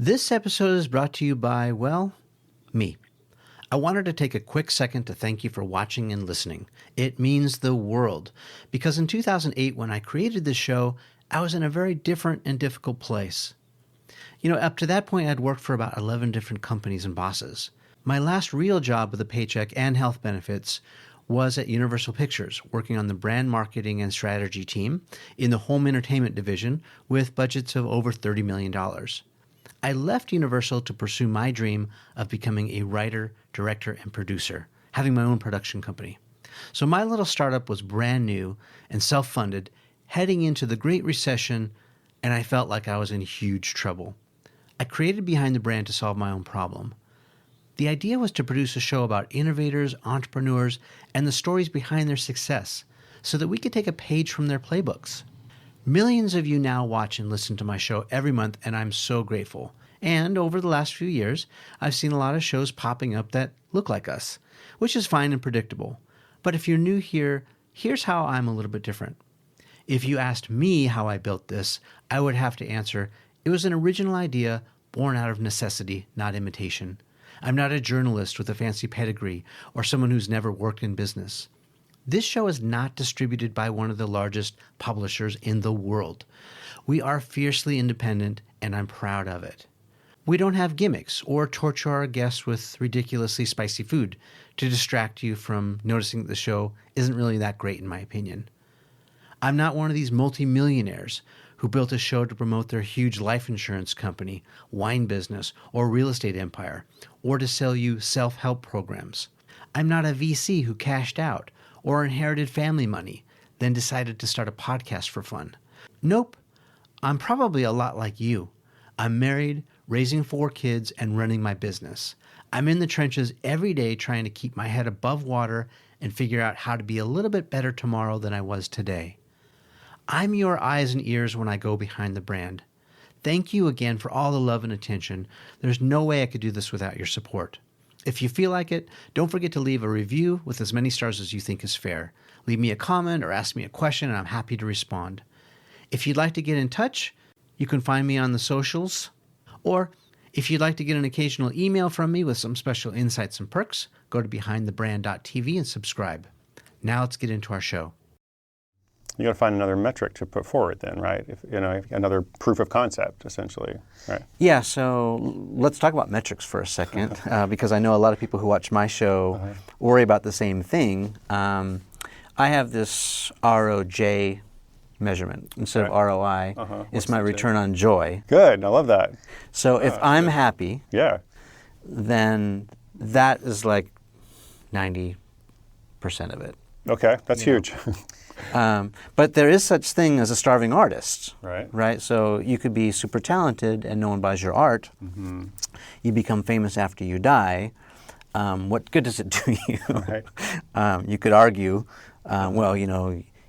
This episode is brought to you by, well, me. I wanted to take a quick second to thank you for watching and listening. It means the world, because in 2008, when I created this show, I was in a very different and difficult place. Up to that point, I'd worked for about 11 different companies and bosses. My last real job with a paycheck and health benefits was at Universal Pictures, working on the brand marketing and strategy team in the home entertainment division with budgets of over $30 million. I left Universal to pursue my dream of becoming a writer, director, and producer, having my own production company. So my little startup was brand new and self-funded, heading into the Great Recession, and I felt like I was in huge trouble. I created Behind the Brand to solve my own problem. The idea was to produce a show about innovators, entrepreneurs, and the stories behind their success so that we could take a page from their playbooks. Millions of you now watch and listen to my show every month, and I'm so grateful. And over the last few years, I've seen a lot of shows popping up that look like us, which is fine and predictable. But if you're new here, here's how I'm a little bit different. If you asked me how I built this, I would have to answer, it was an original idea born out of necessity, not imitation. I'm not a journalist with a fancy pedigree or someone who's never worked in business. This show is not distributed by one of the largest publishers in the world. We are fiercely independent, and I'm proud of it. We don't have gimmicks or torture our guests with ridiculously spicy food to distract you from noticing that the show isn't really that great in my opinion. I'm not one of these multimillionaires who built a show to promote their huge life insurance company, wine business, or real estate empire, or to sell you self-help programs. I'm not a VC who cashed out or inherited family money, then decided to start a podcast for fun. Nope, I'm probably a lot like you. I'm married, raising 4 kids, and running my business. I'm in the trenches every day trying to keep my head above water and figure out how to be a little bit better tomorrow than I was today. I'm your eyes and ears when I go behind the brand. Thank you again for all the love and attention. There's no way I could do this without your support. If you feel like it, don't forget to leave a review with as many stars as you think is fair. Leave me a comment or ask me a question, and I'm happy to respond. If you'd like to get in touch, you can find me on the socials. Or if you'd like to get an occasional email from me with some special insights and perks, go to behindthebrand.tv and subscribe. Now let's get into our show. You got to find another metric to put forward then, right? Another proof of concept, essentially, right? Yeah, so let's talk about metrics for a second, because I know a lot of people who watch my show worry about the same thing. I have this ROJ measurement instead of ROI. It's my return on joy. Good, I love that. So if I'm happy, then that is like 90% of it. Okay, that's huge. But there is such thing as a starving artist, right? So you could be super talented and no one buys your art. Mm-hmm. You become famous after you die. What good does it do you? Right. You could argue,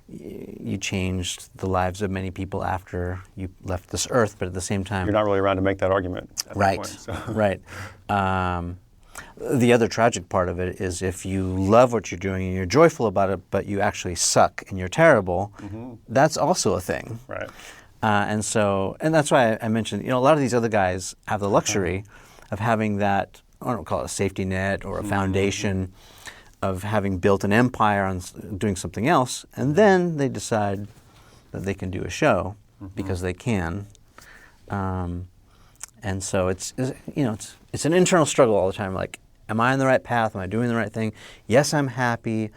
you changed the lives of many people after you left this earth, but at the same time, you're not really around to make that argument at that point, so. Right. The other tragic part of it is if you love what you're doing and you're joyful about it, but you actually suck and you're terrible, that's also a thing. Right. And that's why I mentioned, a lot of these other guys have the luxury of having that, I don't call it a safety net or a foundation of having built an empire on doing something else, and then they decide that they can do a show because they can. And so it's an internal struggle all the time. Like, am I on the right path? Am I doing the right thing? Yes, I'm happy.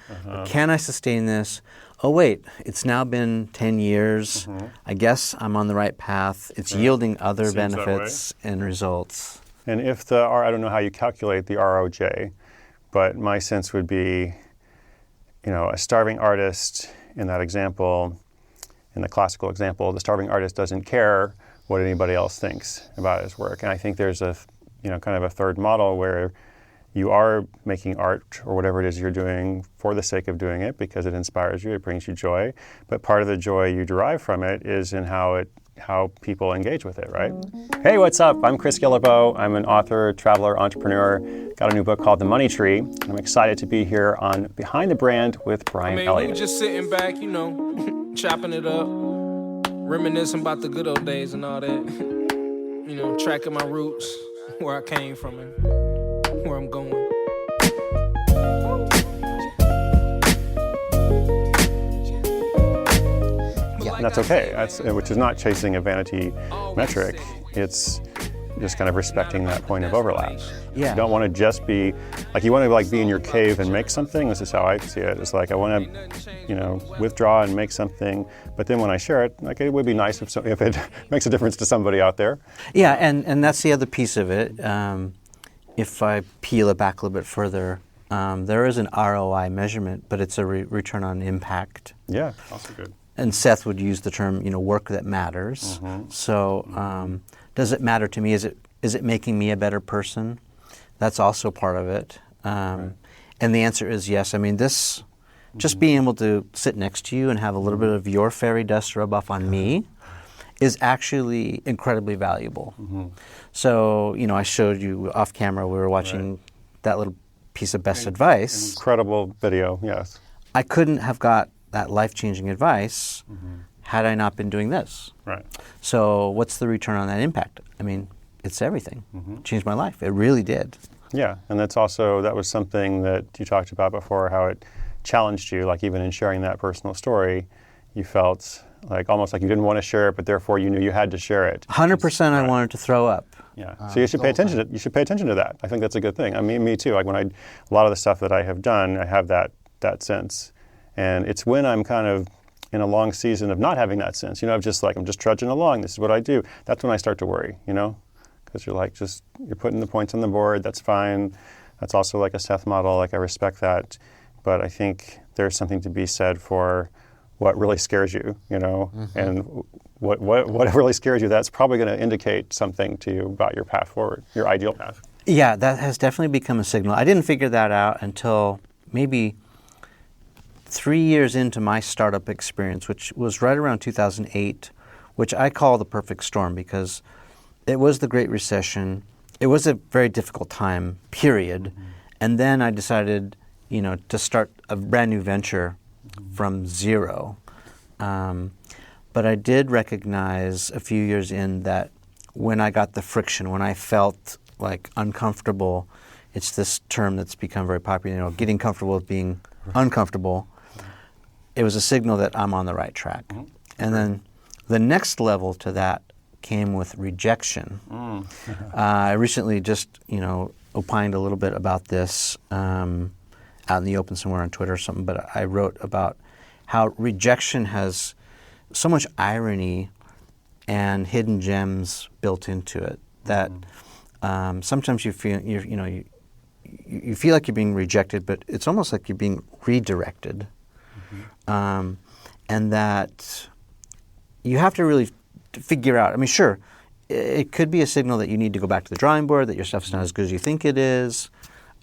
Can I sustain this? Oh, wait, it's now been 10 years. I guess I'm on the right path. It's yielding other benefits and results. And if I don't know how you calculate the ROJ, but my sense would be, a starving artist in that example, in the classical example, the starving artist doesn't care what anybody else thinks about his work. And I think there's a kind of a third model where you are making art or whatever it is you're doing for the sake of doing it because it inspires you, it brings you joy. But part of the joy you derive from it is in how people engage with it, right? Hey, what's up? I'm Chris Guillebeau. I'm an author, traveler, entrepreneur. Got a new book called The Money Tree. I'm excited to be here on Behind the Brand with Brian Elliott. We just sitting back, chopping it up, reminiscing about the good old days and all that. tracking my roots, where I came from and where I'm going. And that's okay, which is not chasing a vanity metric. It's just kind of respecting that point of overlap. Yeah. You don't want to just be, you want to be in your cave and make something. This is how I see it. It's I want to, withdraw and make something, but then when I share it, it would be nice if it makes a difference to somebody out there. Yeah, and that's the other piece of it. If I peel it back a little bit further, there is an ROI measurement, but it's a return on impact. Yeah, also good. And Seth would use the term, work that matters. Mm-hmm. So, does it matter to me? Is it making me a better person? That's also part of it. Right. And the answer is yes. I mean, just being able to sit next to you and have a little bit of your fairy dust rub off on me is actually incredibly valuable. Mm-hmm. So, I showed you off camera, we were watching that little piece of best advice. Incredible video, yes. I couldn't have got that life-changing advice had I not been doing this. Right. So what's the return on that impact? I mean, it's everything. It changed my life. It really did. Yeah, and that was something that you talked about before, how it challenged you, even in sharing that personal story, you felt almost like you didn't want to share it, but therefore you knew you had to share it. 100% I wanted to throw up. Yeah, so you should pay attention to that. I think that's a good thing. I mean, me too. A lot of the stuff that I have done, I have that sense. And it's when I'm kind of in a long season of not having that sense, of just I'm just trudging along, this is what I do. That's when I start to worry, because you're you're putting the points on the board, that's fine. That's also a Seth model, I respect that. But I think there's something to be said for what really scares you, and what really scares you, that's probably going to indicate something to you about your path forward, your ideal path. Yeah, that has definitely become a signal. I didn't figure that out until maybe 3 years into my startup experience, which was right around 2008, which I call the perfect storm because it was the Great Recession. It was a very difficult time, period. And then I decided, to start a brand new venture from zero. But I did recognize a few years in that when I got the friction, when I felt uncomfortable, it's this term that's become very popular, getting comfortable with being uncomfortable. It was a signal that I'm on the right track. And then the next level to that came with rejection. I recently just, opined a little bit about this out in the open somewhere on Twitter or something, but I wrote about how rejection has so much irony and hidden gems built into it that sometimes you feel, you feel like you're being rejected, but it's almost like you're being redirected. And that you have to really figure out, sure, it could be a signal that you need to go back to the drawing board, that your stuff's not as good as you think it is.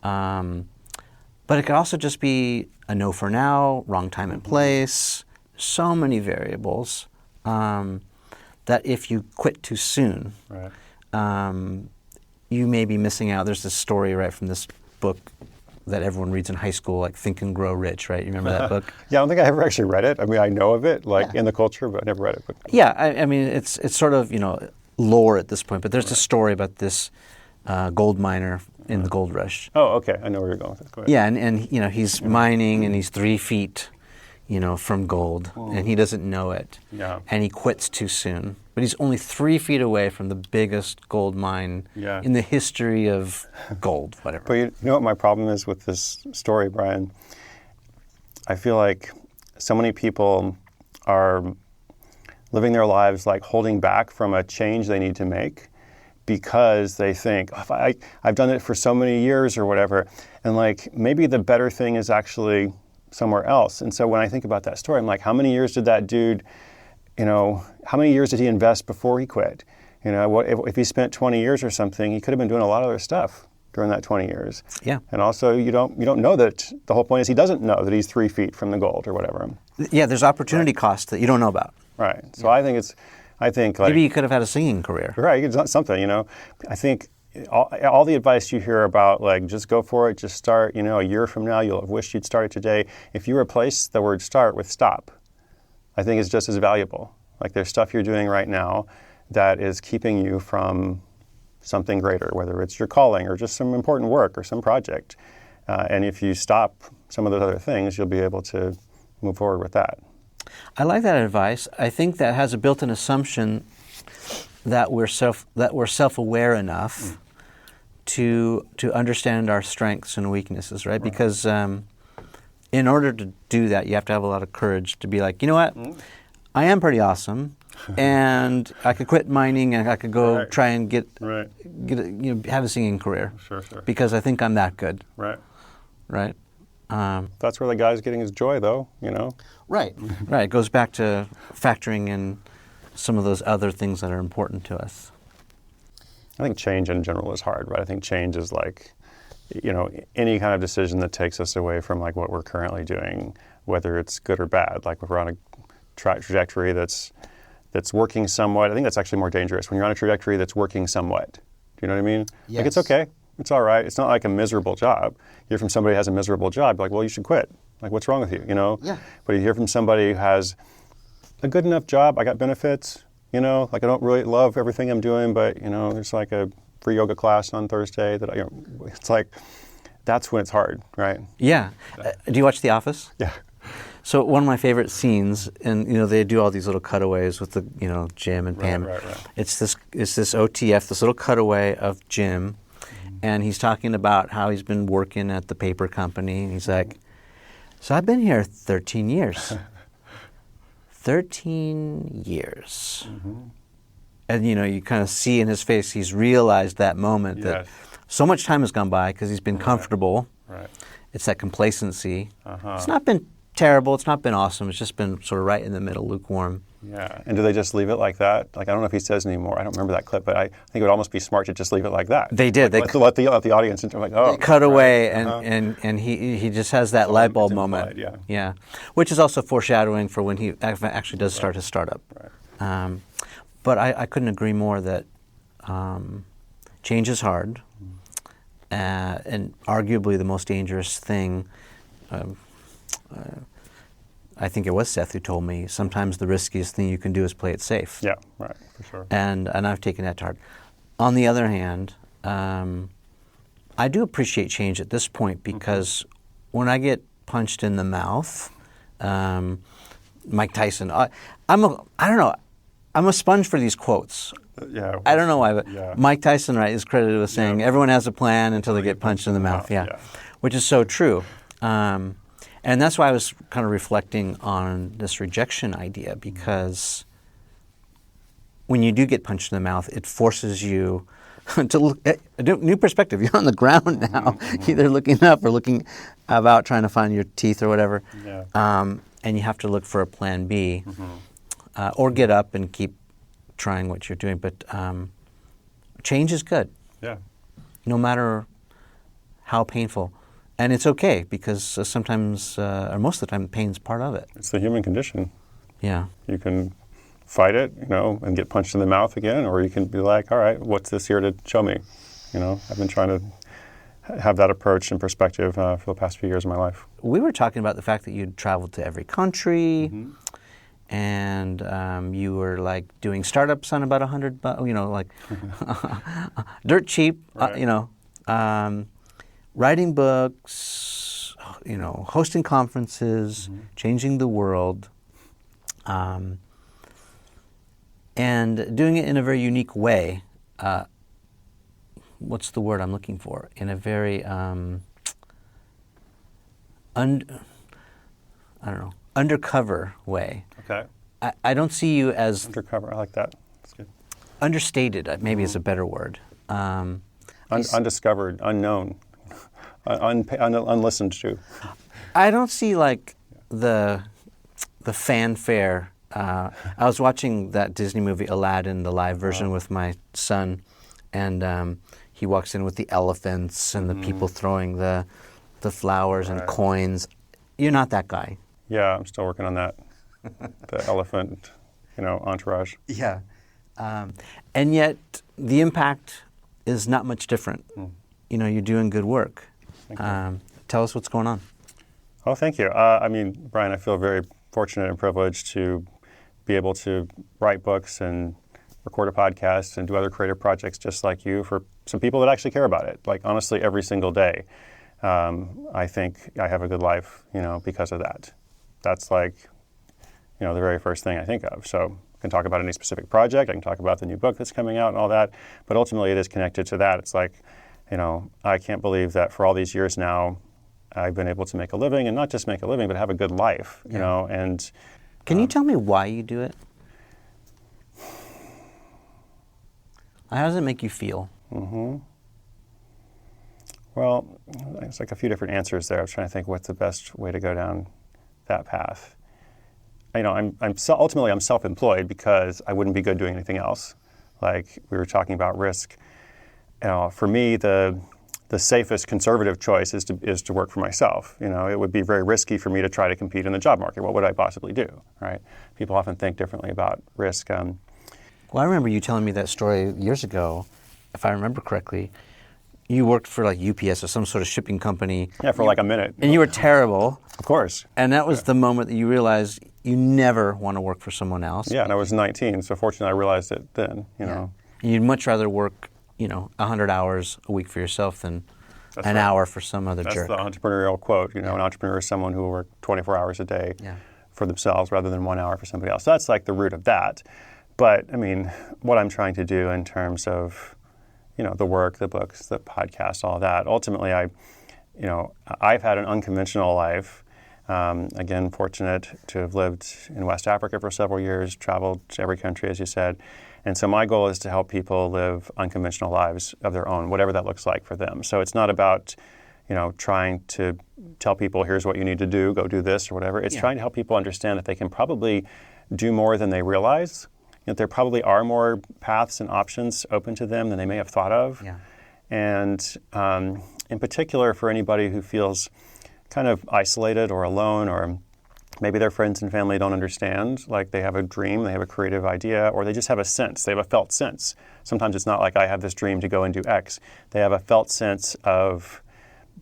But it could also just be a no for now, wrong time and place, so many variables that if you quit too soon, you may be missing out. There's this story right from this book that everyone reads in high school, Think and Grow Rich, right? You remember that book? Yeah, I don't think I ever actually read it. I know of it, in the culture, but I never read it. But. Yeah, it's sort of, lore at this point, but there's a story about this gold miner in the gold rush. Oh, okay. I know where you're going with it. Go ahead. Yeah, and he's mining and he's 3 feet, from gold, and he doesn't know it. Yeah. And he quits too soon. But he's only 3 feet away from the biggest gold mine in the history of gold, whatever. But you know what my problem is with this story, Brian? I feel like so many people are living their lives holding back from a change they need to make because they think, I've done it for so many years or whatever, and maybe the better thing is actually somewhere else. And so when I think about that story, I'm how many years did that dude, how many years did he invest before he quit? What if he spent 20 years or something, he could have been doing a lot of other stuff during that 20 years. Yeah. And also you don't know that the whole point is he doesn't know that he's 3 feet from the gold or whatever. Yeah, there's opportunity costs that you don't know about. Right. So I think maybe you could have had a singing career. Right, it's something, I think all the advice you hear about, just go for it, just start, a year from now, you'll have wished you'd started today. If you replace the word start with stop, I think it's just as valuable. There's stuff you're doing right now that is keeping you from something greater, whether it's your calling or just some important work or some project. And if you stop some of those other things, you'll be able to move forward with that. I like that advice. I think that has a built-in assumption that we're self-aware enough to understand our strengths and weaknesses, right? Because in order to do that, you have to have a lot of courage to be like, you know what, I am pretty awesome, and I could quit mining and I could go try and get have a singing career. Sure. Because I think I'm that good. Right. Right. That's where the guy's getting his joy, though. Right. It goes back to factoring in some of those other things that are important to us. I think change in general is hard, right? I think change is like, any kind of decision that takes us away from like what we're currently doing, whether it's good or bad. Like if we're on a trajectory that's working somewhat, I think that's actually more dangerous. When you're on a trajectory that's working somewhat, do you know what I mean? Yes. Like it's okay, it's all right. It's not like a miserable job. You hear from somebody who has a miserable job, like, well, you should quit. Like, what's wrong with you? Yeah. But you hear from somebody who has a good enough job. I got benefits. Like I don't really love everything I'm doing, but there's like a free yoga class on Thursday that it's like, that's when it's hard, right? Yeah. Do you watch The Office? Yeah. So one of my favorite scenes, and they do all these little cutaways with the Jim and Pam. Right. It's this OTF, this little cutaway of Jim, and he's talking about how he's been working at the paper company, and he's like, so I've been here 13 years. 13 years. And you kind of see in his face, he's realized that moment that so much time has gone by because he's been comfortable. Right. It's that complacency. It's not been terrible, it's not been awesome, it's just been sort of right in the middle, lukewarm. Yeah. And do they just leave it like that? Like, I don't know if he says anymore. I don't remember that clip, but I think it would almost be smart to just leave it like that. They did. Like, let the audience into like, oh. They cut away, and he just has that light bulb moment. Yeah. Which is also foreshadowing for when he actually does start his startup. Right. But I couldn't agree more that change is hard, and arguably the most dangerous thing. I think it was Seth who told me sometimes the riskiest thing you can do is play it safe. Yeah, right, for sure. And I've taken that to heart. On the other hand, I do appreciate change at this point because when I get punched in the mouth, Mike Tyson, I don't know, I'm a sponge for these quotes. I don't know why, but Mike Tyson, right, is credited with saying everyone has a plan until they get punched in the mouth. Yeah. Which is so true. And that's why I was kind of reflecting on this rejection idea, because when you do get punched in the mouth, it forces you to look at a new perspective. You're on the ground now, either looking up or looking about, trying to find your teeth or whatever. Yeah. And you have to look for a plan B, or get up and keep trying what you're doing. But change is good. Yeah. No matter how painful. And it's okay because sometimes, or most of the time, pain's part of it. It's the human condition. Yeah. You can fight it, and get punched in the mouth again, or you can be like, all right, what's this here to show me? I've been trying to have that approach and perspective for the past few years of my life. We were talking about the fact that you'd traveled to every country, and you were like doing startups on about $100, like dirt cheap, Right. Writing books, hosting conferences, changing the world, and doing it in a very unique way. What's the word I'm looking for? In a very, undercover way. Okay. I don't see you as... Undercover, I like that. That's good. Understated, maybe is a better word. Undiscovered, unknown. Unlistened to. I don't see like the fanfare. I was watching that Disney movie Aladdin, the live version, with my son, and he walks in with the elephants and the people throwing the flowers and coins. You're not that guy. Yeah, I'm still working on that. The elephant, entourage. Yeah, and yet the impact is not much different. You're doing good work. Tell us what's going on. Oh, thank you. Brian, I feel very fortunate and privileged to be able to write books and record a podcast and do other creative projects just like you for some people that actually care about it. Like honestly, every single day, I think I have a good life, because of that. That's like, the very first thing I think of. So I can talk about any specific project. I can talk about the new book that's coming out and all that. But ultimately, it is connected to that. It's like, I can't believe that for all these years now, I've been able to make a living, and not just make a living, but have a good life, and... Can you tell me why you do it? How does it make you feel? Mm-hmm. Well, it's like a few different answers there. I was trying to think what's the best way to go down that path. Ultimately I'm self-employed because I wouldn't be good doing anything else. Like we were talking about risk. For me, the safest conservative choice is to work for myself. It would be very risky for me to try to compete in the job market. What would I possibly do, right? People often think differently about risk. Well, I remember you telling me that story years ago, if I remember correctly. You worked for like UPS or some sort of shipping company. Yeah, for like a minute. And you were terrible. Of course. And that was the moment that you realized you never want to work for someone else. Yeah, and I was 19, so fortunately I realized it then, You'd much rather work, 100 hours a week for yourself than an hour for some other jerk. That's the entrepreneurial quote. An entrepreneur is someone who will work 24 hours a day for themselves rather than 1 hour for somebody else. So that's like the root of that. But, what I'm trying to do in terms of, the work, the books, the podcast, all that, ultimately I've had an unconventional life. Again, fortunate to have lived in West Africa for several years, traveled to every country, as you said. And so my goal is to help people live unconventional lives of their own, whatever that looks like for them. So it's not about, trying to tell people, here's what you need to do, go do this or whatever. It's trying to help people understand that they can probably do more than they realize, that there probably are more paths and options open to them than they may have thought of. Yeah. And in particular, for anybody who feels kind of isolated or alone, or maybe their friends and family don't understand, like they have a dream, they have a creative idea, or they just have a sense, they have a felt sense. Sometimes it's not like I have this dream to go and do X. They have a felt sense of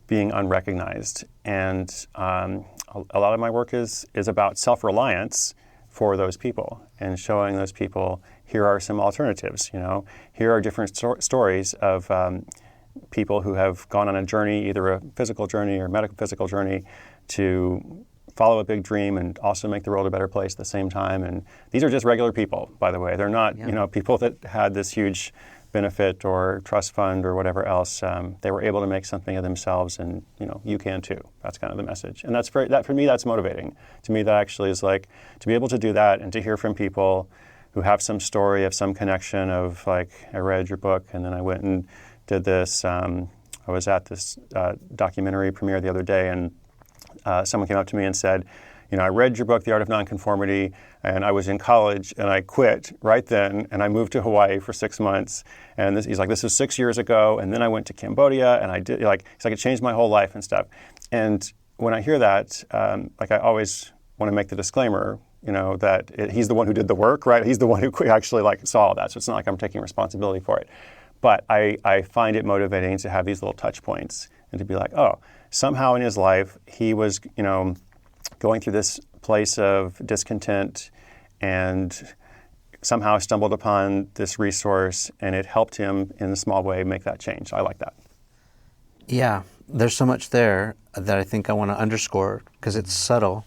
being unrecognized. And a lot of my work is about self-reliance for those people and showing those people, here are some alternatives, Here are different stories of people who have gone on a journey, either a physical journey or metaphysical journey, to follow a big dream and also make the world a better place at the same time. And these are just regular people, by the way. They're not, people that had this huge benefit or trust fund or whatever else. They were able to make something of themselves, and you can too. That's kind of the message. And that for me, that's motivating. To me, that actually is like, to be able to do that and to hear from people who have some story of some connection of like, I read your book and then I went and did this. I was at this documentary premiere the other day, and someone came up to me and said, I read your book, The Art of Non-Conformity, and I was in college and I quit right then, and I moved to Hawaii for 6 months. And he's like, this was 6 years ago, and then I went to Cambodia, and I did, he's like, it changed my whole life and stuff. And when I hear that, I always want to make the disclaimer, that he's the one who did the work, right? He's the one who actually saw all that, so it's not like I'm taking responsibility for it. But I find it motivating to have these little touch points and to be like, oh, somehow in his life, he was, going through this place of discontent and somehow stumbled upon this resource, and it helped him in a small way make that change. I like that. Yeah, there's so much there that I think I want to underscore because it's subtle.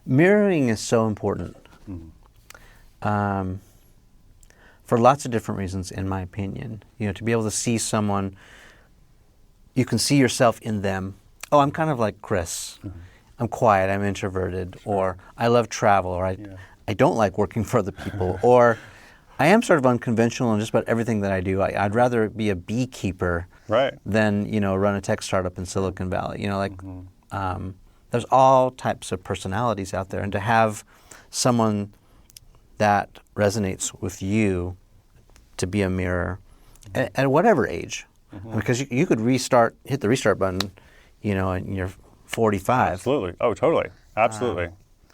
Mirroring is so important. For lots of different reasons, in my opinion. To be able to see someone, you can see yourself in them. Oh, I'm kind of like Chris. I'm quiet, I'm introverted, or I love travel, or I don't like working for other people, or I am sort of unconventional in just about everything that I do. I'd rather be a beekeeper than, run a tech startup in Silicon Valley. There's all types of personalities out there, and to have someone that resonates with you to be a mirror at whatever age. Because you could hit the restart button, and you're 45. Absolutely. Oh, totally. Absolutely.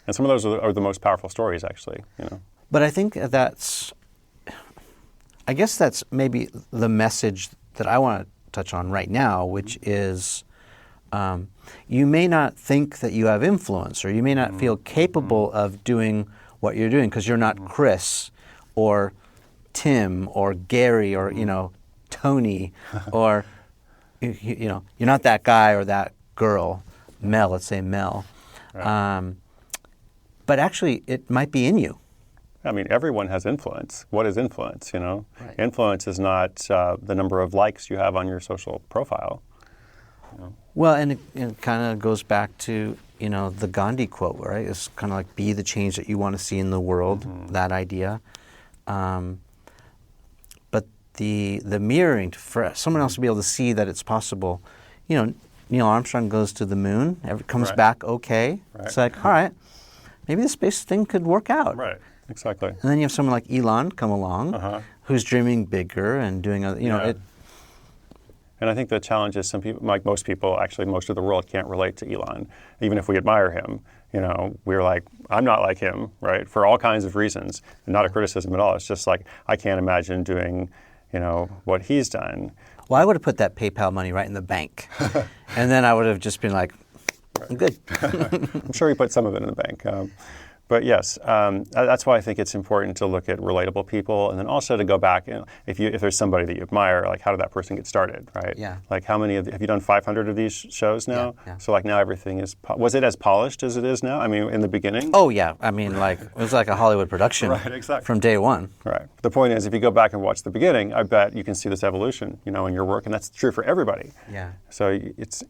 And some of those are the most powerful stories, actually. But I think that's maybe the message that I want to touch on right now, which is You may not think that you have influence, or you may not feel capable of doing what you're doing because you're not Chris or Tim or Gary or, Tony or, you're not that guy or that girl, Mel, let's say Mel. Right. But actually, it might be in you. I mean, everyone has influence. What is influence, Right. Influence is not the number of likes you have on your social profile. Well, and it kind of goes back to, the Gandhi quote, right? It's kind of like, be the change that you want to see in the world, that idea. But the mirroring, for someone else to be able to see that it's possible, Neil Armstrong goes to the moon, comes Right. back okay. Right. It's like, all right, maybe the space thing could work out. Right, exactly. And then you have someone like Elon come along, who's dreaming bigger and doing other, Yeah. And I think the challenge is some people, like most people, actually most of the world can't relate to Elon. Even if we admire him, we're like, I'm not like him, right? For all kinds of reasons. Not a criticism at all. It's just like, I can't imagine doing, what he's done. Well, I would have put that PayPal money right in the bank. And then I would have just been like, I'm good. I'm sure he put some of it in the bank. But yes, that's why I think it's important to look at relatable people, and then also to go back. If there's somebody that you admire, like how did that person get started, right? Yeah. Like how many have you done 500 of these shows now? Yeah. So like now everything is. Was it as polished as it is now? I mean, in the beginning. Oh yeah, I mean, like it was like a Hollywood production, Right, exactly. from day one. Right. The point is, if you go back and watch the beginning, I bet you can see this evolution, in your work, and that's true for everybody. Yeah. So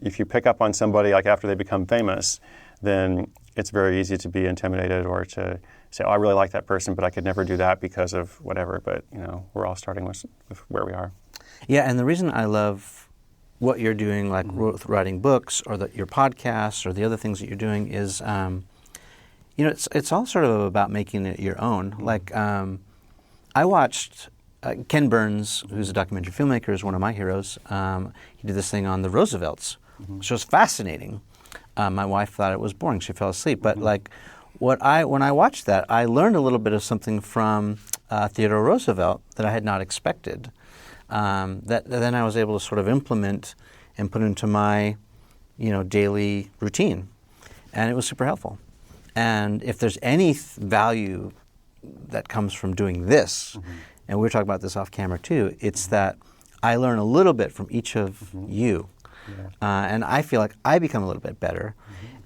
if you pick up on somebody like after they become famous, then it's very easy to be intimidated or to say, oh, I really like that person, but I could never do that because of whatever. But, we're all starting with where we are. Yeah, and the reason I love what you're doing, like writing books or your podcasts or the other things that you're doing is, it's all sort of about making it your own. Like, I watched Ken Burns, who's a documentary filmmaker, is one of my heroes. He did this thing on the Roosevelts, which was fascinating. My wife thought it was boring. She fell asleep. But when I watched that, I learned a little bit of something from Theodore Roosevelt that I had not expected. That then I was able to sort of implement and put into my, daily routine, and it was super helpful. And if there's any value that comes from doing this, and we were talking about this off camera too, it's that I learn a little bit from each of you. Yeah. And I feel like I become a little bit better.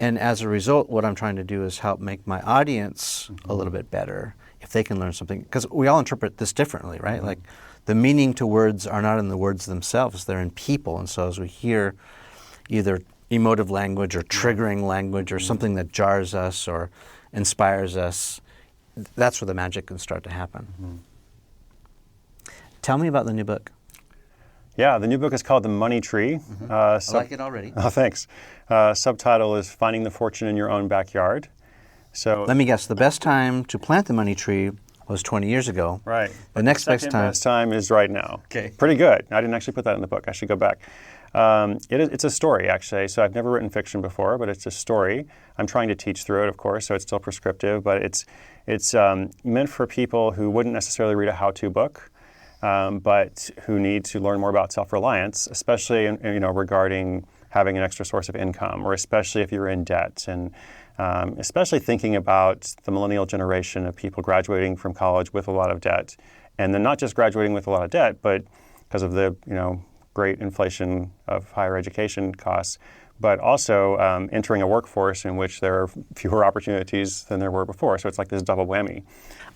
And as a result, what I'm trying to do is help make my audience a little bit better if they can learn something. Because we all interpret this differently, right? Like the meaning to words are not in the words themselves, they're in people. And so as we hear either emotive language or triggering language or something that jars us or inspires us, that's where the magic can start to happen. Tell me about the new book. Yeah, the new book is called The Money Tree. I like it already. Oh, thanks. Subtitle is Finding the Fortune in Your Own Backyard. So let me guess, the best time to plant the money tree was 20 years ago. Right. The next best time is right now. Okay. Pretty good. I didn't actually put that in the book. I should go back. It's a story, actually. So I've never written fiction before, but it's a story. I'm trying to teach through it, of course, so it's still prescriptive, but it's meant for people who wouldn't necessarily read a how-to book, but who need to learn more about self-reliance, especially regarding having an extra source of income, or especially if you're in debt, and especially thinking about the millennial generation of people graduating from college with a lot of debt, and then not just graduating with a lot of debt, but because of the great inflation of higher education costs, but also entering a workforce in which there are fewer opportunities than there were before. So it's like this double whammy.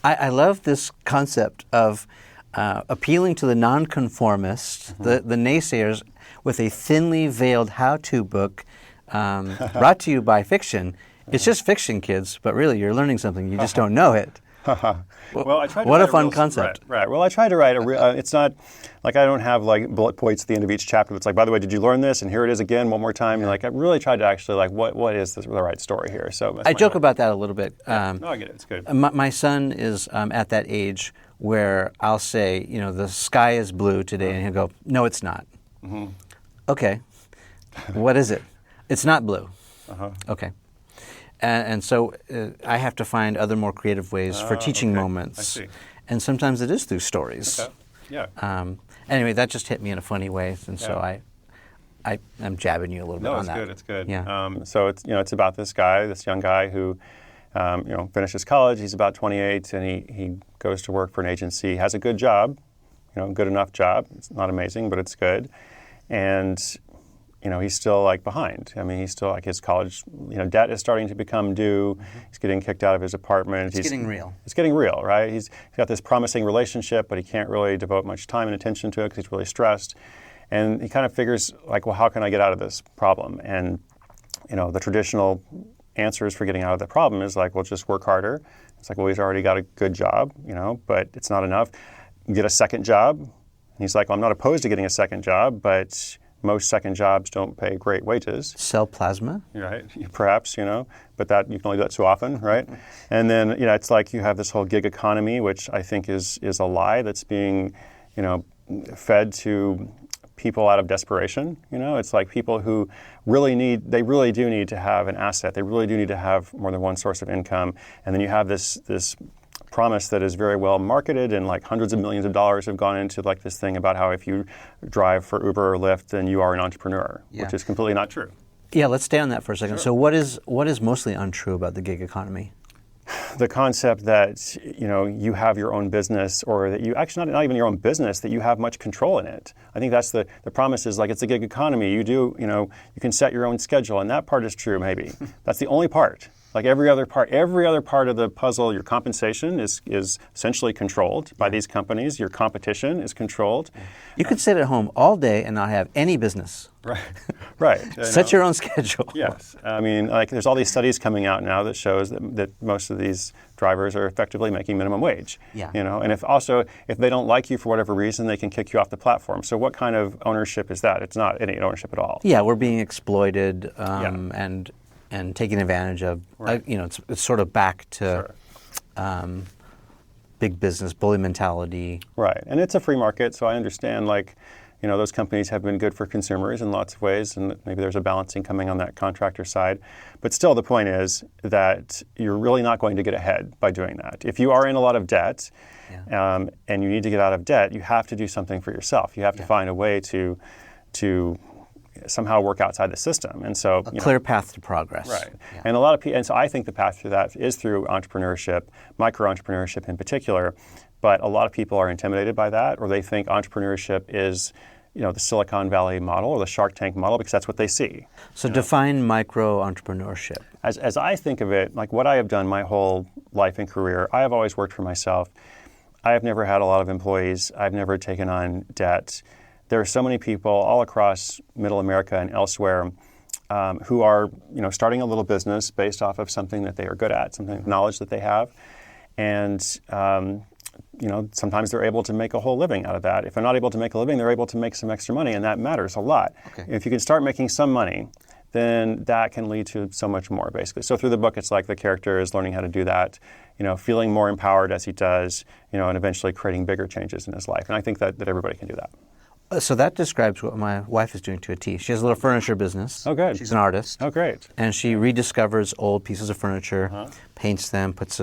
I love this concept of appealing to the nonconformists, the naysayers, with a thinly veiled how-to book brought to you by fiction. It's just fiction, kids, but really you're learning something. You just don't know it. Well, I tried to what write a fun concept. Right. Well, I tried to write it's not like I don't have like bullet points at the end of each chapter. It's like, by the way, did you learn this? And here it is again, one more time. And like, I really tried to actually what is the right story here? So I joke about that a little bit. No, I get it. It's good. My son is at that age where I'll say, the sky is blue today, and he'll go, no, it's not. Okay. What is it? It's not blue. Okay. And so I have to find other more creative ways for teaching moments. I see. And sometimes it is through stories. Okay. Yeah. Anyway, that just hit me in a funny way, and so I'm jabbing you a little bit on that. No, it's good. Yeah. So it's about this young guy who, finishes college. He's about 28, and he goes to work for an agency. Has a good job, good enough job. It's not amazing, but it's good. And he's still like behind. I mean, he's still like his college, debt is starting to become due. Mm-hmm. He's getting kicked out of his apartment. It's getting real. It's getting real, right? He's got this promising relationship, but he can't really devote much time and attention to it because he's really stressed. And he kind of figures like, well, how can I get out of this problem? And, the traditional answers for getting out of the problem is like, well, just work harder. It's like, well, he's already got a good job, but it's not enough. Get a second job. And he's like, well, I'm not opposed to getting a second job, but most second jobs don't pay great wages. Sell plasma? Right, perhaps, but that you can only do that so often, right? And then, it's like you have this whole gig economy, which I think is a lie that's being, fed to people out of desperation. It's like people who really do need to have an asset. They really do need to have more than one source of income. And then you have this promise that is very well marketed, and like hundreds of millions of dollars have gone into like this thing about how if you drive for Uber or Lyft, then you are an entrepreneur, which is completely not true. Yeah, let's stay on that for a second. Sure. So what is mostly untrue about the gig economy? The concept that you have your own business, or that you actually not even your own business, that you have much control in it. I think that's the promise is like it's a gig economy. You can set your own schedule, and that part is true maybe. That's the only part. Like every other part of the puzzle, your compensation is essentially controlled by these companies. Your competition is controlled. You could sit at home all day and not have any business. Right. Set your own schedule. Yes. I mean, like there's all these studies coming out now that shows that most of these drivers are effectively making minimum wage. Yeah. And if they don't like you for whatever reason, they can kick you off the platform. So what kind of ownership is that? It's not any ownership at all. Yeah, we're being exploited and taken advantage of. Right. It's sort of back to big business bully mentality. Right, and it's a free market, so I understand those companies have been good for consumers in lots of ways, and maybe there's a balancing coming on that contractor side. But still, the point is that you're really not going to get ahead by doing that. If you are in a lot of debt, and you need to get out of debt, you have to do something for yourself. You have to find a way to somehow work outside the system, and so a clear path to progress. Right, and a lot of people, and so I think the path to that is through entrepreneurship, micro entrepreneurship in particular. But a lot of people are intimidated by that, or they think entrepreneurship is, the Silicon Valley model or the Shark Tank model because that's what they see. So define micro entrepreneurship. As I think of it, like what I have done my whole life and career, I have always worked for myself. I have never had a lot of employees. I've never taken on debt. There are so many people all across Middle America and elsewhere who are, starting a little business based off of something that they are good at, something knowledge that they have, and sometimes they're able to make a whole living out of that. If they're not able to make a living, they're able to make some extra money, and that matters a lot. Okay. If you can start making some money, then that can lead to so much more, basically. So through the book, it's like the character is learning how to do that, feeling more empowered as he does, and eventually creating bigger changes in his life. And I think that everybody can do that. So that describes what my wife is doing to a T. She has a little furniture business. Oh, good. She's an artist. Oh, great. And she rediscovers old pieces of furniture, paints them, puts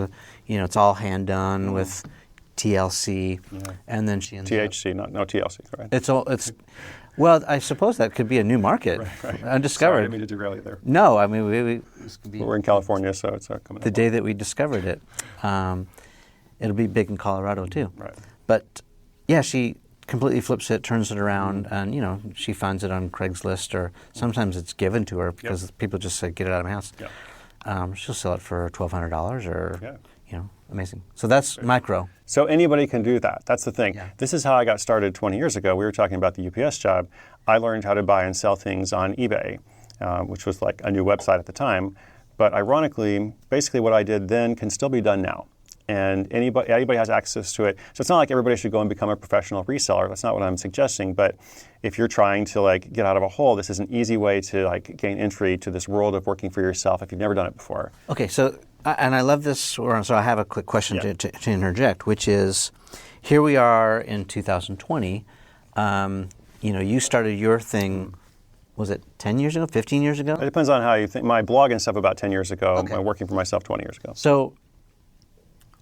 it's all hand done with TLC, and then she ends THC, no TLC, right? Well, I suppose that could be a new market, undiscovered. Sorry, I didn't mean to derail you there. No, I mean this could be. We're in California, so it's coming. The day that we discovered it, it'll be big in Colorado too. Right. But yeah, she completely flips it, turns it around, and she finds it on Craigslist, or sometimes it's given to her because people just say, "Get it out of my house." Yep. She'll sell it for $1,200, or amazing. So that's micro. So anybody can do that. That's the thing. Yeah. This is how I got started 20 years ago. We were talking about the UPS job. I learned how to buy and sell things on eBay, which was like a new website at the time. But ironically, basically what I did then can still be done now. And anybody has access to it. So it's not like everybody should go and become a professional reseller. That's not what I'm suggesting. But if you're trying to get out of a hole, this is an easy way to gain entry to this world of working for yourself if you've never done it before. Okay, so and I love this. So I have a quick question to interject, which is, here we are in 2020. You started your thing. Was it 10 years ago, 15 years ago? It depends on how you think. My blog and stuff about 10 years ago. Okay. Working for myself 20 years ago. So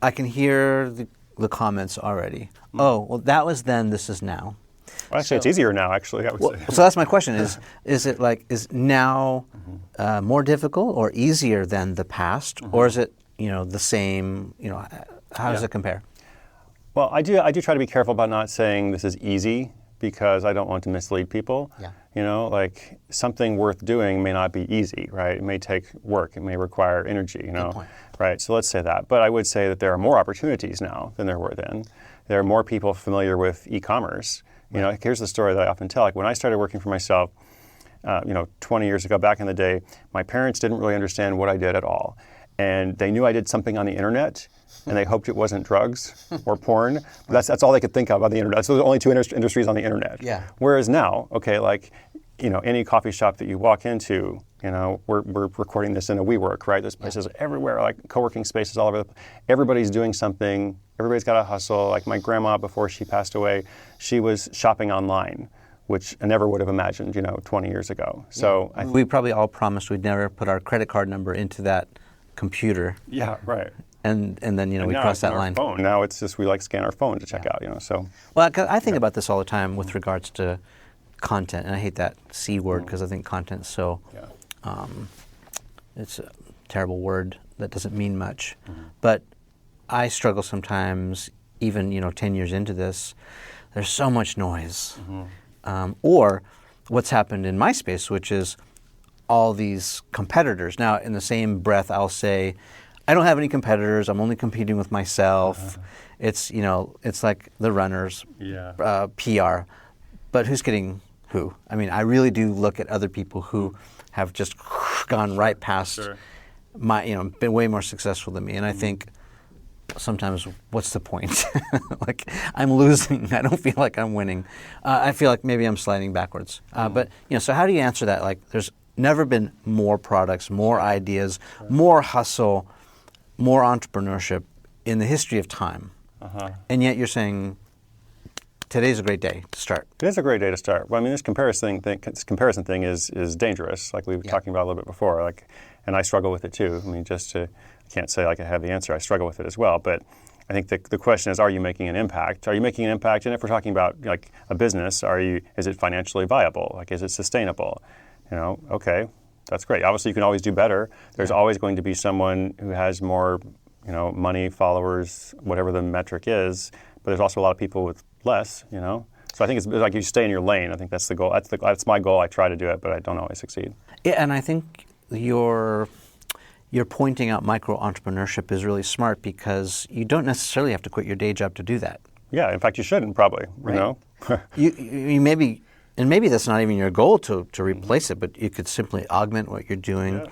I can hear the comments already. Oh, well, that was then, this is now. Well, actually, it's easier now, actually, I would say. So that's my question, is now more difficult or easier than the past, or is it, the same, how does it compare? Well, I do try to be careful about not saying this is easy, because I don't want to mislead people. Yeah. Like something worth doing may not be easy, right? It may take work. It may require energy, Good point. right? So let's say that. But I would say that there are more opportunities now than there were then. There are more people familiar with e-commerce. Here's the story that I often tell. Like when I started working for myself, 20 years ago, back in the day, my parents didn't really understand what I did at all. And they knew I did something on the internet, and they hoped it wasn't drugs or porn. But that's all they could think of on the internet. So there's only two industries on the internet. Yeah. Whereas now, any coffee shop that you walk into, we're recording this in a WeWork, right? There's places everywhere, like co-working spaces all over. Everybody's doing something. Everybody's got to hustle. Like my grandma, before she passed away, she was shopping online, which I never would have imagined, 20 years ago. So we probably all promised we'd never put our credit card number into that computer. Yeah, right. And then we cross that line. Phone. Now it's just we scan our phone to check out. So. Well, I think about this all the time with regards to content, and I hate that C word because I think content's so. Yeah. It's a terrible word that doesn't mean much, but I struggle sometimes. Even 10 years into this, there's so much noise, or what's happened in my space, which is all these competitors. Now, in the same breath, I'll say, I don't have any competitors. I'm only competing with myself. It's it's like the runners, PR, but who's getting who? I mean, I really do look at other people who have just gone right past my, been way more successful than me, and I think sometimes, what's the point? Like I'm losing. I don't feel like I'm winning. I feel like maybe I'm sliding backwards. But so how do you answer that? Like, there's never been more products, more ideas, more hustle, more entrepreneurship in the history of time. And yet you're saying today's a great day to start. It is a great day to start. Well, I mean, this comparison thing is dangerous, like we were talking about a little bit before. And I struggle with it too. I mean, I can't say I have the answer. I struggle with it as well. But I think the question is, are you making an impact? Are you making an impact? And if we're talking about like a business, is it financially viable? Like, is it sustainable? Okay, that's great. Obviously, you can always do better. There's always going to be someone who has more, money, followers, whatever the metric is. But there's also a lot of people with less, So I think it's like you stay in your lane. I think that's the goal. That's my goal. I try to do it, but I don't always succeed. Yeah, and I think you're pointing out micro-entrepreneurship is really smart because you don't necessarily have to quit your day job to do that. Yeah, in fact, you shouldn't probably, right. You maybe, and maybe that's not even your goal to replace it, but you could simply augment what you're doing,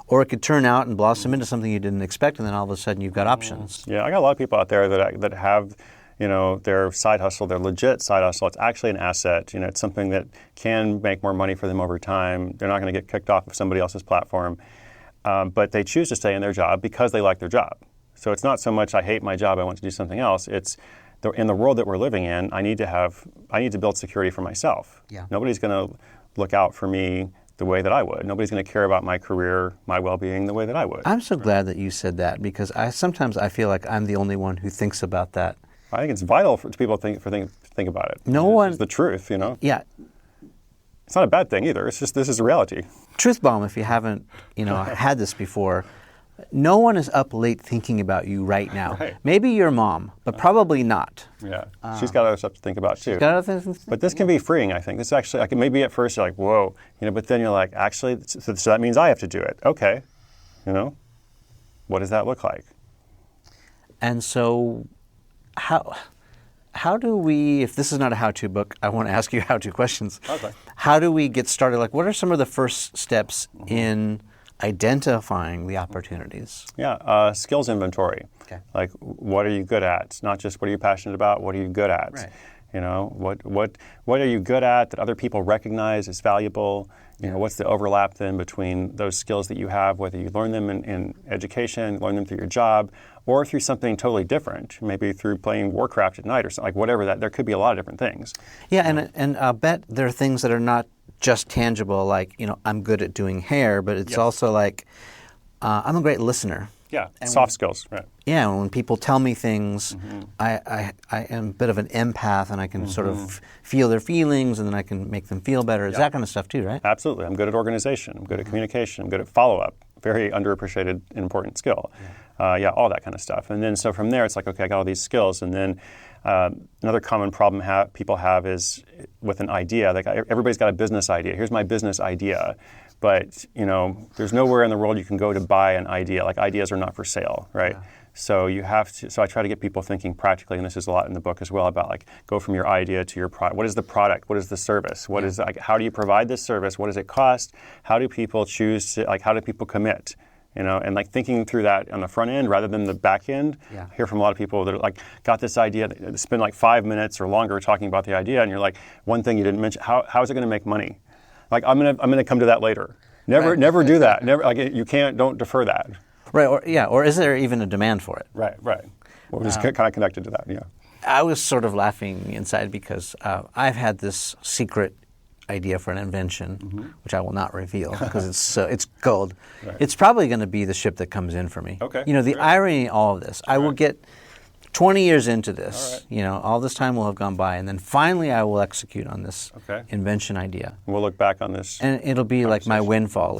or it could turn out and blossom into something you didn't expect, and then all of a sudden you've got options. Yeah, I got a lot of people out there that have, their side hustle, their legit side hustle. It's actually an asset. It's something that can make more money for them over time. They're not going to get kicked off of somebody else's platform. But they choose to stay in their job because they like their job. So it's not so much I hate my job, I want to do something else. It's in the world that we're living in, I need to build security for myself. Yeah. Nobody's going to look out for me the way that I would. Nobody's going to care about my career, my well-being the way that I would. I'm so glad that you said that because sometimes I feel like I'm the only one who thinks about that. I think it's vital for people to think about it. It's the truth, Yeah. It's not a bad thing either. It's just this is a reality. Truth bomb, if you haven't, had this before, no one is up late thinking about you right now. Right. Maybe your mom, but probably not. Yeah, she's got other stuff to think about too. She's got other things. But this can be freeing, I think. This actually, maybe at first you're like, whoa, but then you're like, actually, so that means I have to do it. Okay, what does that look like? And so, how do we, if this is not a how-to book, I want to ask you how-to questions. Okay. How do we get started? Like, what are some of the first steps in identifying the opportunities? Yeah, skills inventory. Okay. Like, what are you good at? It's not just what are you passionate about, what are you good at? Right. What are you good at that other people recognize as valuable? What's the overlap then between those skills that you have, whether you learn them in education, learn them through your job, or through something totally different, maybe through playing Warcraft at night or something, like whatever that, there could be a lot of different things. Yeah, and I'll bet there are things that are not just tangible, like, I'm good at doing hair, but it's also like, I'm a great listener. Yeah, And soft skills, right. Yeah, when people tell me things, I am a bit of an empath, and I can sort of feel their feelings, and then I can make them feel better. It's that kind of stuff too, right? Absolutely. I'm good at organization. I'm good at communication. I'm good at follow-up. Very underappreciated and important skill. All that kind of stuff. And then so from there, it's like, okay, I got all these skills. And then another common problem people have is with an idea. Like everybody's got a business idea. Here's my business idea. But, there's nowhere in the world you can go to buy an idea. Like ideas are not for sale, right? Yeah. So you have to. So I try to get people thinking practically, and this is a lot in the book as well, about like go from your idea to your product. What is the product? What is the service? What is like? How do you provide this service? What does it cost? How do people choose to like? How do people commit? And like thinking through that on the front end rather than the back end. Yeah. I hear from a lot of people that are like got this idea, they spend like 5 minutes or longer talking about the idea, and you're like, one thing you didn't mention, how is it going to make money? Like I'm gonna come to that later. Never do that. Never like you can't. Don't defer that. Right. Or is there even a demand for it? Right. Well, just kind of connected to that. Yeah. I was sort of laughing inside because I've had this secret idea for an invention, which I will not reveal because it's gold. Right. It's probably going to be the ship that comes in for me. Okay. The irony in all of this, I will get 20 years into this. All right. All this time will have gone by, and then finally I will execute on this invention idea. We'll look back on this, and it'll be like my windfall,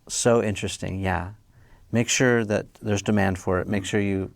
so interesting. Yeah, make sure that there's demand for it. Make sure you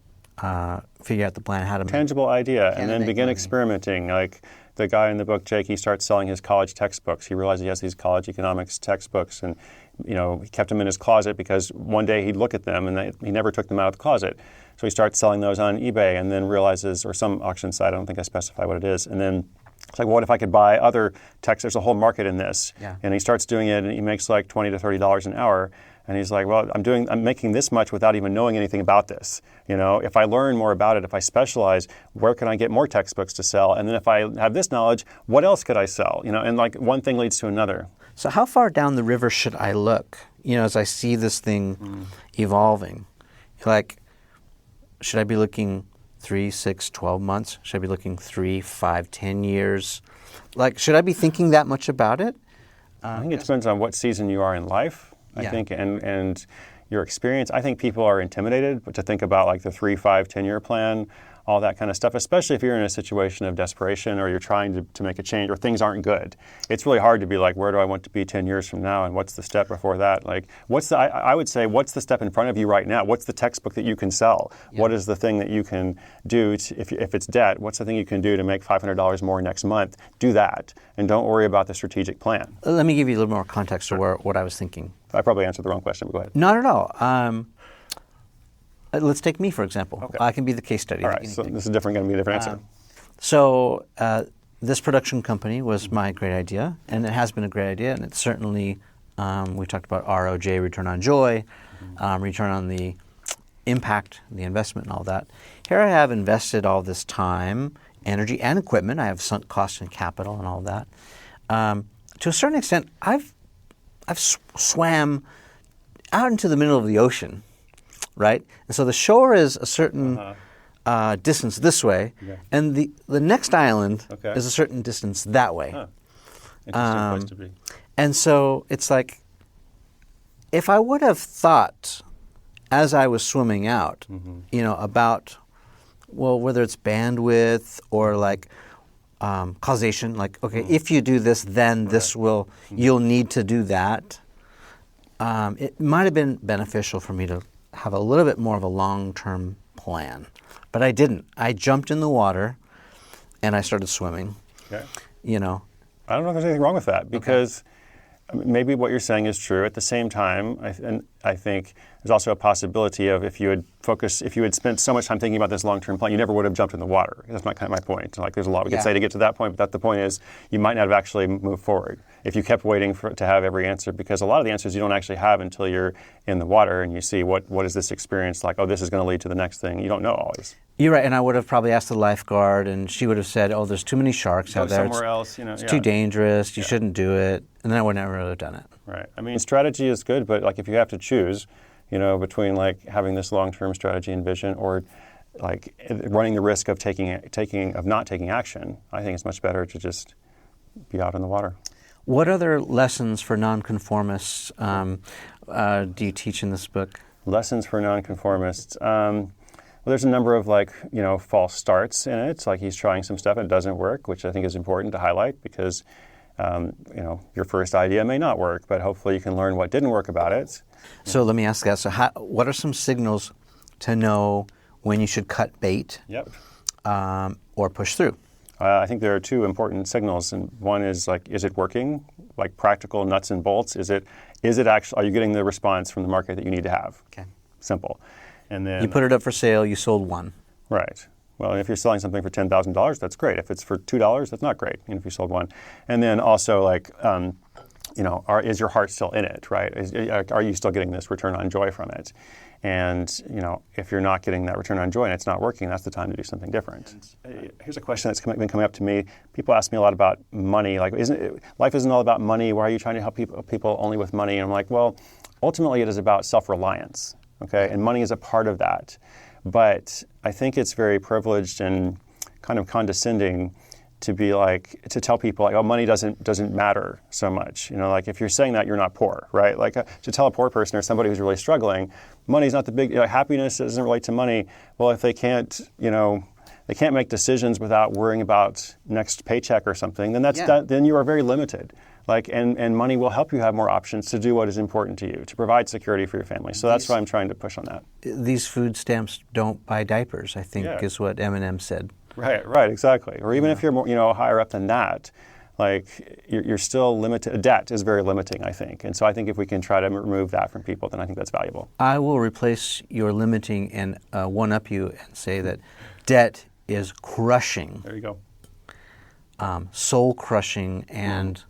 figure out the plan, how to tangible idea, and then begin experimenting. Like the guy in the book, Jake, he starts selling his college textbooks. He realized he has these college economics textbooks, and he kept them in his closet because one day he'd look at them, and he never took them out of the closet. So he starts selling those on eBay, and then realizes, or some auction site, I don't think I specify what it is, and then it's like, well, what if I could buy other texts? There's a whole market in this. Yeah. And he starts doing it, and he makes like $20 to $30 an hour. And he's like, well, I'm making this much without even knowing anything about this. If I learn more about it, if I specialize, where can I get more textbooks to sell? And then if I have this knowledge, what else could I sell? And like one thing leads to another. So how far down the river should I look? As I see this thing evolving, like, should I be looking 3, 6, 12 months? Should I be looking 3, 5, 10 years? Like, should I be thinking that much about it? I think it depends on what season you are in life. I think, and your experience. I think people are intimidated to think about like the 3, 5, 10-year plan, all that kind of stuff, especially if you're in a situation of desperation or you're trying to make a change or things aren't good. It's really hard to be like, where do I want to be 10 years from now, and what's the step before that? Like, I would say, what's the step in front of you right now? What's the textbook that you can sell? Yeah. What is the thing that you can do if it's debt? What's the thing you can do to make $500 more next month? Do that, and don't worry about the strategic plan. Let me give you a little more context to what I was thinking. I probably answered the wrong question, but go ahead. Not at all. Let's take me, for example. Okay. I can be the case study. All right, so this is going to be a different answer. So this production company was my great idea, and it has been a great idea, and it's certainly, we talked about ROJ, return on joy, return on the impact, the investment and all that. Here I have invested all this time, energy, and equipment. I have sunk cost and capital and all that. To a certain extent, I've swam out into the middle of the ocean, right? And so the shore is a certain distance this way, and the next island is a certain distance that way. Huh. Interesting place to be. And so it's like, if I would have thought as I was swimming out, about, well, whether it's bandwidth or like causation, like, okay, if you do this, then this will, you'll need to do that. It might have been beneficial for me to have a little bit more of a long-term plan, but I didn't. I jumped in the water and I started swimming. Okay. I don't know if there's anything wrong with that, because maybe what you're saying is true. At the same time, I think there's also a possibility of if you had spent so much time thinking about this long-term plan, you never would have jumped in the water. That's my point. Like, there's a lot we could say to get to that point, but the point is you might not have actually moved forward if you kept waiting to have every answer, because a lot of the answers you don't actually have until you're in the water and you see what is this experience like. Oh, this is going to lead to the next thing. You don't know always. You're right, and I would have probably asked the lifeguard, and she would have said, "Oh, there's too many sharks out there. Somewhere else, it's too dangerous. You shouldn't do it." And then I would never have done it. Right. I mean, strategy is good, but like if you have to choose, between like having this long-term strategy and vision or like running the risk of not taking action, I think it's much better to just be out in the water. What other lessons for nonconformists do you teach in this book? Lessons for nonconformists. Well, there's a number of false starts in it. Like he's trying some stuff and it doesn't work, which I think is important to highlight because your first idea may not work, but hopefully you can learn what didn't work about it. So let me ask that. So what are some signals to know when you should cut bait or push through? I think there are two important signals, and one is is it working? Like practical nuts and bolts. Is it actually? Are you getting the response from the market that you need to have? Okay. Simple. And then you put it up for sale. You sold one. Right. Well, if you're selling something for $10,000, that's great. If it's for $2, that's not great. If you sold one, and then also is your heart still in it? Right? Are you still getting this return on joy from it? And if you're not getting that return on joy and it's not working, that's the time to do something different. Here's a question that's been coming up to me. People ask me a lot about money. Like, life isn't all about money? Why are you trying to help people only with money? And I'm like, well, ultimately it is about self-reliance. Okay, and money is a part of that. But I think it's very privileged and kind of condescending to to tell people oh, money doesn't matter so much. If you're saying that, you're not poor, right? To tell a poor person or somebody who's really struggling, money's not the big, happiness doesn't relate to money. Well, if they can't, they can't make decisions without worrying about next paycheck or something, then then you are very limited. And money will help you have more options to do what is important to you, to provide security for your family. So that's why I'm trying to push on that. These food stamps don't buy diapers, I think, is what Eminem said. Right, exactly. Or even if you're more, higher up than that, you're still limited. Debt is very limiting, I think. And so I think if we can try to remove that from people, then I think that's valuable. I will replace your limiting and one-up you and say that debt is crushing. There you go. Soul-crushing and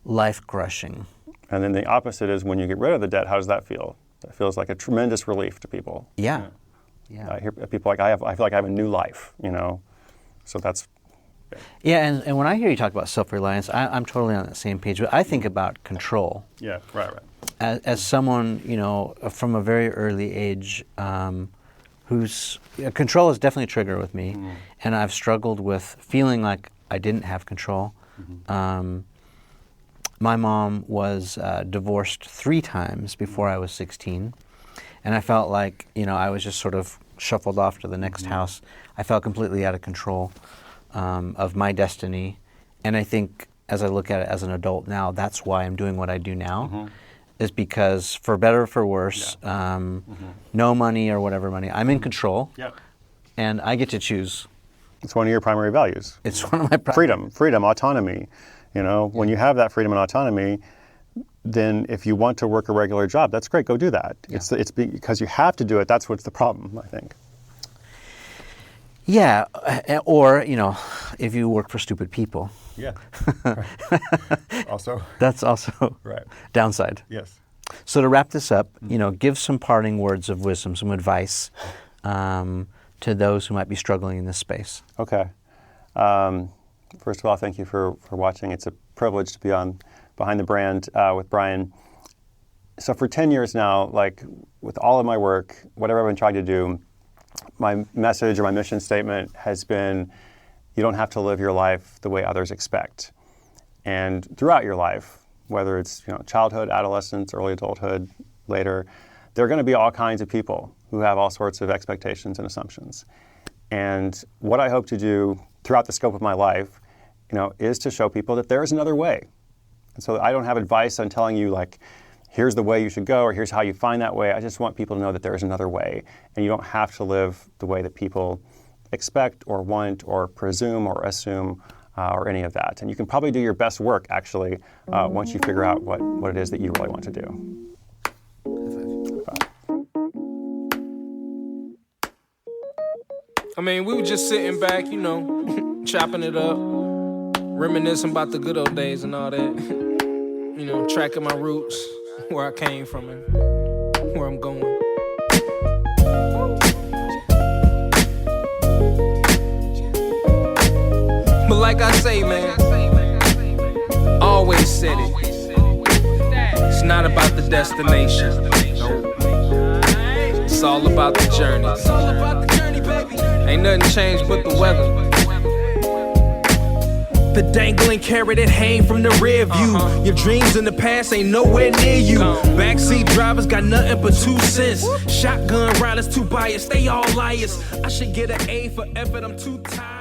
life-crushing. And then the opposite is when you get rid of the debt, how does that feel? It feels like a tremendous relief to people. Yeah. I hear people I feel like I have a new life, So that's... Yeah, and when I hear you talk about self-reliance, I'm totally on that same page. But I think about control. Yeah, right. As someone, from a very early age, whose control is definitely a trigger with me, and I've struggled with feeling like I didn't have control. My mom was divorced 3 times before I was 16, and I felt like I was just sort of shuffled off to the next house. I felt completely out of control of my destiny, and I think as I look at it as an adult now, that's why I'm doing what I do now. Is because for better or for worse, no money or whatever money, I'm in control, and I get to choose. It's one of your primary values. It's one of my freedom, autonomy. When you have that freedom and autonomy, then if you want to work a regular job, that's great. Go do that. Yeah. It's because you have to do it. That's what's the problem, I think. Yeah, or if you work for stupid people. Yeah. Also. That's also downside. Yes. So to wrap this up, give some parting words of wisdom, some advice to those who might be struggling in this space. Okay. First of all, thank you for watching. It's a privilege to be on Behind the Brand with Brian. So for 10 years now, with all of my work, whatever I've been trying to do, my message or my mission statement has been, you don't have to live your life the way others expect. And throughout your life, whether it's childhood, adolescence, early adulthood, later, there are going to be all kinds of people who have all sorts of expectations and assumptions. And what I hope to do throughout the scope of my life, is to show people that there is another way. And so I don't have advice on telling you here's the way you should go or here's how you find that way. I just want people to know that there is another way. And you don't have to live the way that people expect or want or presume or assume or any of that. And you can probably do your best work, actually, once you figure out what it is that you really want to do. I mean, we were just sitting back, chopping it up, reminiscing about the good old days and all that. Tracking my roots, where I came from and where I'm going. But like I say, man, always said it. It's not about the destination. It's all about the journey. Ain't nothing changed but the weather. The dangling carrot that hang from the rear view. Your dreams in the past ain't nowhere near you. Backseat drivers got nothing but 2 cents. Shotgun riders too biased, they all liars. I should get an A for effort, I'm too tired.